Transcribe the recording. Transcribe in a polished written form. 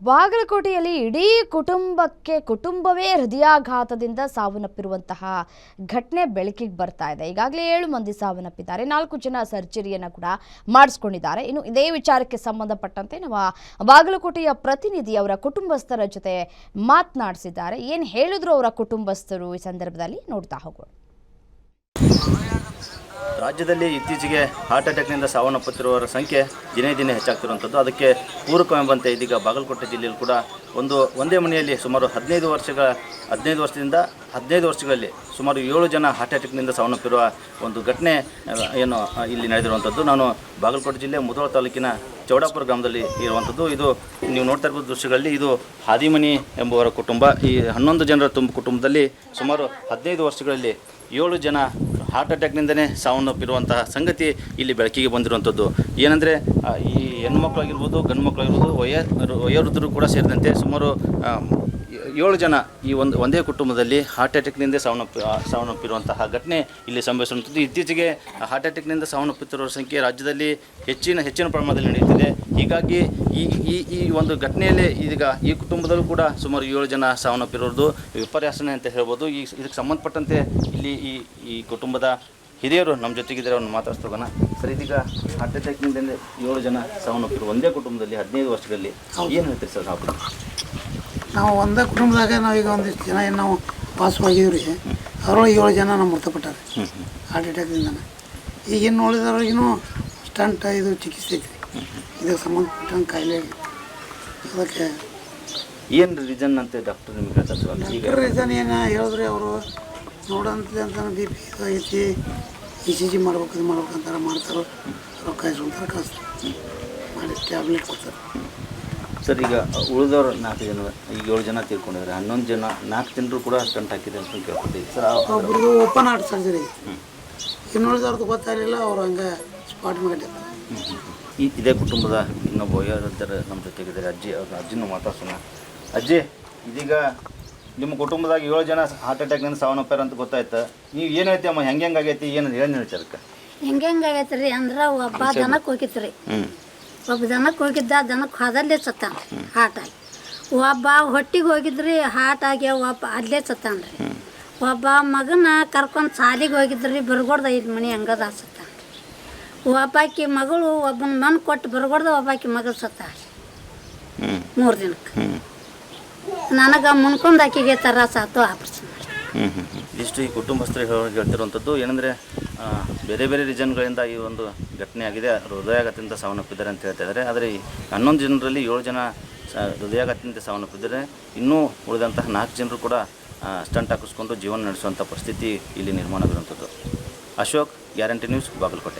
ಬಾಗಲಕೋಟೆಯಲ್ಲಿ ಇಡೀ ಕುಟುಂಬವೇ ಹೃದಯಾಘಾತದಿಂದ ಸಾವನ್ನಪ್ಪಿರುವಂತಹ ಘಟನೆ ಬೆಳಕಿಗೆ ಬರ್ತಾ ಇದೆ. ಈಗಾಗಲೇ 7 ಮಂದಿ ಸಾವನ್ನಪ್ಪಿದ್ದಾರೆ, 4 ಜನ ಸರ್ಜರಿಯನ್ನು ಕೂಡ ಮಾಡಿಸಿಕೊಂಡಿದ್ದಾರೆ. ಇನ್ನು ಇದೇ ವಿಚಾರಕ್ಕೆ ಸಂಬಂಧಪಟ್ಟಂತೆ ನಾವು ಬಾಗಲಕೋಟೆಯ ಪ್ರತಿನಿಧಿ ಅವರ ಕುಟುಂಬಸ್ಥರ ಜೊತೆ ಮಾತನಾಡಿಸಿದ್ದಾರೆ. ಏನು ಹೇಳಿದ್ರು ಅವರ ಕುಟುಂಬಸ್ಥರು ಈ ಸಂದರ್ಭದಲ್ಲಿ ನೋಡ್ತಾ ಹೋಗೋಣ. ರಾಜ್ಯದಲ್ಲಿ ಇತ್ತೀಚೆಗೆ ಹಾರ್ಟ್ ಅಟ್ಯಾಕ್ನಿಂದ ಸಾವನ್ನಪ್ಪುತ್ತಿರುವವರ ಸಂಖ್ಯೆ ದಿನೇ ದಿನೇ ಹೆಚ್ಚಾಗ್ತಿರುವಂಥದ್ದು. ಅದಕ್ಕೆ ಪೂರಕವೆಂಬಂತೆ ಇದೀಗ ಬಾಗಲಕೋಟೆ ಜಿಲ್ಲೆಯಲ್ಲಿ ಕೂಡ ಒಂದೇ ಮನೆಯಲ್ಲಿ ಸುಮಾರು 15 ವರ್ಷದಿಂದ 15 ವರ್ಷಗಳಲ್ಲಿ ಸುಮಾರು 7 ಜನ ಹಾರ್ಟ್ ಅಟ್ಯಾಕ್ನಿಂದ ಸಾವನ್ನಪ್ಪಿರುವ ಒಂದು ಘಟನೆ ಏನು ಇಲ್ಲಿ ನಡೆದಿರುವಂಥದ್ದು. ನಾನು ಬಾಗಲಕೋಟೆ ಜಿಲ್ಲೆ ಮುಧೋಳ ತಾಲೂಕಿನ ಚೌಡಾಪುರ ಗ್ರಾಮದಲ್ಲಿ ಇರುವಂಥದ್ದು. ಇದು ನೀವು ನೋಡ್ತಾ ಇರ್ಬೋದು ದೃಶ್ಯಗಳಲ್ಲಿ, ಇದು ಹಾದಿಮನಿ ಎಂಬುವರ ಕುಟುಂಬ. ಈ 11 ಜನರ ಕುಟುಂಬದಲ್ಲಿ ಸುಮಾರು 15 ವರ್ಷಗಳಲ್ಲಿ 7 ಜನ ಹಾರ್ಟ್ ಅಟ್ಯಾಕ್ನಿಂದನೇ ಸಾವನ್ನಪ್ಪಿರುವಂತಹ ಸಂಗತಿ ಇಲ್ಲಿ ಬೆಳಕಿಗೆ ಬಂದಿರುವಂಥದ್ದು. ಏನಂದರೆ ಈ ಹೆಣ್ಮಕ್ಳಾಗಿರ್ಬೋದು ಗಂಡು ಮಕ್ಕಳಾಗಿರ್ಬೋದು ವಯೋವೃದ್ಧರು ಕೂಡ ಸೇರಿದಂತೆ ಸುಮಾರು 7 ಜನ ಈ ಒಂದೇ ಕುಟುಂಬದಲ್ಲಿ ಹಾರ್ಟ್ ಅಟ್ಯಾಕ್ನಿಂದ ಸಾವನ್ನಪ್ಪಿರುವಂತಹ ಘಟನೆ ಇಲ್ಲಿ ಸಂಭವಿಸುವಂಥದ್ದು. ಇತ್ತೀಚೆಗೆ ಹಾರ್ಟ್ ಅಟ್ಯಾಕ್ನಿಂದ ಸಾವನ್ನಪ್ಪುತ್ತಿರುವ ಸಂಖ್ಯೆ ರಾಜ್ಯದಲ್ಲಿ ಹೆಚ್ಚಿನ ಪ್ರಮಾಣದಲ್ಲಿ ನಡೆಯುತ್ತಿದೆ. ಹೀಗಾಗಿ ಈ ಒಂದು ಘಟನೆಯಲ್ಲಿ ಇದೀಗ ಈ ಕುಟುಂಬದಲ್ಲೂ ಕೂಡ ಸುಮಾರು 7 ಜನ ಸಾವನ್ನಪ್ಪಿರೋದು ವಿಪರ್ಯಾಸನೆ ಅಂತ ಹೇಳ್ಬೋದು. ಇದಕ್ಕೆ ಸಂಬಂಧಪಟ್ಟಂತೆ ಇಲ್ಲಿ ಈ ಕುಟುಂಬದ ಹಿರಿಯರು ನಮ್ಮ ಜೊತೆಗಿದ್ದಾರೆ, ಅವ್ರನ್ನ ಮಾತಾಡ್ಸ್ಕೋಣ. ಸರ್, ಇದೀಗ ಹಾರ್ಟ್ ಅಟ್ಯಾಕ್ನಿಂದ 7 ಜನ ಸಾವನ್ನಪ್ಪಿರುವ ಒಂದೇ ಕುಟುಂಬದಲ್ಲಿ 15 ವರ್ಷಗಳಲ್ಲಿ ಏನು ಹೇಳ್ತೀರಿ ಸರ್? ನಾವು ಒಂದೇ ಕುಟುಂಬದಾಗ ನಾವೀಗ ಒಂದಿಷ್ಟು ಜನ ಏನು ನಾವು ಪಾಸವಾಗಿವ್ರಿ, ಅದರೊಳಗೆ 7 ಜನ ನಾವು ಮೃತಪಟ್ಟಾರೆ ಹಾರ್ಟ್ ಅಟ್ಯಾಕ್ದಿಂದ. ಈಗ ಏನು ನೋಡಿದವ್ರಿಗೂ ಸ್ಟಂಟ್ ಇದು ಚಿಕಿತ್ಸೆ ಐತ್ರಿ, ಇದಕ್ಕೆ ಸಂಬಂಧಪಟ್ಟಂಗೆ ಕಾಯಿಲೆ. ಅದಕ್ಕೆ ಏನು ರೀಸನ್ ಅಂತ ಡಾಕ್ಟರ್ ನಿಮ್ಗೆ ಹೇಳ್ತಾರೆ? ರೀಸನ್ ಏನು ಹೇಳಿದ್ರಿ ಅವರು ನೋಡಂತ ಬಿ ಪಿ ಆಗೈತಿ, ECG ಮಾಡ್ಬೇಕಂತಾರೆ, ಮಾಡ್ತಾರೆ, ರೊಕ್ಕ ಇಸ್ಕೊಂತಾರೆ, ಕಳಿಸ್ತಾರೆ, ಮಾಡಿ ಟ್ಯಾಬ್ಲೆಟ್ ಕೊಡ್ತಾರೆ. ಸರ್, ಈಗ ಉಳಿದವರು 4 ಜನ, ಈಗ 7 ಜನ ತೀರ್ಕೊಂಡಿದ್ದಾರೆ, 11 ಜನ 4 ಜನರು ಕೂಡ ಸ್ಟಂಟ್ ಹಾಕಿದೆ ಅಂತ ಕೇಳ್ಕೊತೀವಿ ಸರ್. ಒಬ್ರದ್ದು ಓಪನ್ ಹಾರ್ಟ್ ಸರ್ಜರಿ, ಇನ್ನು ಉಳಿದವ್ರದ್ದು ಗೊತ್ತಾಗಲಿಲ್ಲ, ಅವ್ರು ಹಂಗೆ ಸ್ಪಾಟ್ ಮಾಡಿರ್ತಾರೆ. ಇದೇ ಕುಟುಂಬದ ಇನ್ನೊಬ್ಬ ವಯೋವೃದ್ಧರು ನಮ್ಮ ಜೊತೆಗಿದ್ದಾರೆ, ಅಜ್ಜಿನೂ ಮಾತಾಡ್ಸೋಣ. ಅಜ್ಜಿ, ಇದೀಗ ನಿಮ್ಮ ಕುಟುಂಬದಾಗ 7 ಜನ ಹಾರ್ಟ್ ಅಟ್ಯಾಕ್ನಿಂದ ಸಾವನ್ನಪ್ಪಾರ ಅಂತ ಗೊತ್ತಾಯ್ತು. ನೀವು ಏನು ಹೇಳ್ತಿ ಅಮ್ಮ, ಹೆಂಗೈತಿ ಏನು ಹೇಳ್ಚಾರಕ್ಕೆ? ಹೆಂಗೈತೆ ರೀ ಅಂದ್ರೆ ಒಬ್ಬ ದನಕ್ಕೆ ಹೋಗಿತ್ತು ರೀ, ಒಬ್ಬ ದನಕ್ಕೆ ಹೋಗಿದ್ದ, ದನಕ್ಕೆ ಹೋದಲ್ಲೇ ಸತ್ತಾನ ಹಾರ್ಟ್ ಆಗಿ. ಒಬ್ಬ ಹೊಟ್ಟಿಗೆ ಹೋಗಿದ್ರಿ, ಹಾರ್ಟ್ ಆಗಿ ಒಬ್ಬ ಅಲ್ಲೇ ಸತ್ತಾನ ರೀ. ಒಬ್ಬ ಮಗನ ಕರ್ಕೊಂಡು ಸಾಲಿಗೆ ಹೋಗಿದ್ರಿ, ಬರ್ಗೊಡ್ದ 5 ಮನೆ ಹಂಗದ ಸತ್ತಾನ ರೀ. ಒಬ್ಬಾಕಿ ಮಗಳು ಒಬ್ಬನ ಮನ್ ಕೊಟ್ಟು ಬರ್ಗೊಡ್ದ, ಒಬ್ಬಾಕಿ ಮಗಳು ಸತ್ತಾಳ 3 ದಿನಕ್ಕೆ. ನನಗೆ ಮುನ್ಕೊಂಡು ಆಕಿಗೆ ತ್ರಾಸ ಆಯ್ತು, ಆಪರೇಷನ್ ಮಾಡಿ. ಇಷ್ಟು ಈ ಕುಟುಂಬಸ್ಥರು ಹೇಳ್ತಿರುವಂಥದ್ದು ಏನಂದರೆ, ಬೇರೆ ಬೇರೆ ರೀಸನ್ಗಳಿಂದ ಈ ಒಂದು ಘಟನೆ ಆಗಿದೆ, ಹೃದಯಾಘಾತದಿಂದ ಸಾವನ್ನಪ್ಪಿದ್ದಾರೆ ಅಂತ ಹೇಳ್ತಾ ಇದ್ದಾರೆ. ಆದರೆ ಈ 11 ಜನರಲ್ಲಿ 7 ಜನ ಹೃದಯಾಘಾತದಿಂದ ಸಾವನ್ನಪ್ಪಿದ್ದಾರೆ. ಇನ್ನೂ ಉಳಿದಂತಹ 4 ಜನರು ಕೂಡ ಸ್ಟಂಟ್ ಹಾಕಿಸ್ಕೊಂಡು ಜೀವನ ನಡೆಸುವಂಥ ಪರಿಸ್ಥಿತಿ ಇಲ್ಲಿ ನಿರ್ಮಾಣ ಆಗಿರುವಂಥದ್ದು. Ashok, guarantee news, Bagalkot.